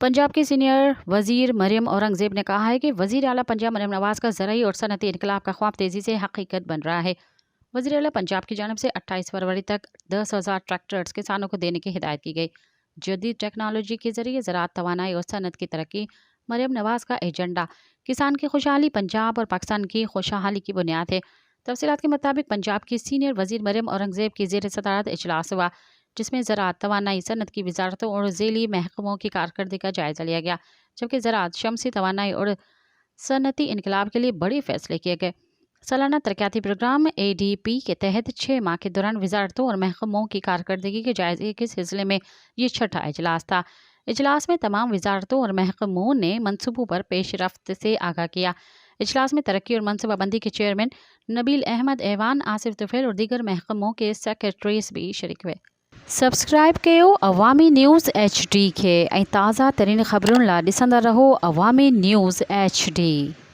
पंजाब की सीनियर वजीर मरियम औरंगजेब ने कहा है कि वजीर आला पंजाब मरियम नवाज का ज़राई और सनती इनकलाब का ख्वाब तेज़ी से हकीकत बन रहा है। वजीर आला पंजाब की जानब से 28 फरवरी तक 10,000 ट्रैक्टर्स किसानों को देने की हिदायत की गई। जदीद टेक्नोलॉजी के जरिए ज़राअत, तवानाई और सनत की तरक्की मरियम नवाज का एजेंडा। किसान की खुशहाली पंजाब और पाकिस्तान की खुशहाली की बुनियाद है। तफसीलात के मुताबिक पंजाब की सीनियर वजीर मरियम औरंगजेब की ज़ेर सदारत इजलास हुआ, जिसमें ज़राअत, तवानाई, सनत की वजारतों और ज़ेली महकमों की कारकर्दगी का जायज़ा लिया गया, जबकि ज़राअत, शमसी तवानाई और सनती इनकलाब के लिए बड़े फैसले किए गए। सालाना तरक्याती प्रोग्राम ADP के तहत 6 माह के दौरान वजारतों और महकमों की कारकर्दगी के जायजे के सिलसिले में ये छठा इजलास था। इजलास में तमाम वजारतों और महकमों ने मनसूबों पर पेश रफ्त से आगाह किया। इजलास में तरक्की और मनसूबाबंदी के चेयरमैन नबील अहमद ऐवान, आसिफ तुफैल और दीगर महकमों के सेक्रेटरीज भी शरीक हुए। सब्सक्राइब कयो अवामी न्यूज़ HD के ऐं ताज़ा तरीन ख़बरुनि लाइ ॾिसंदा रहो अवामी न्यूज़ HD।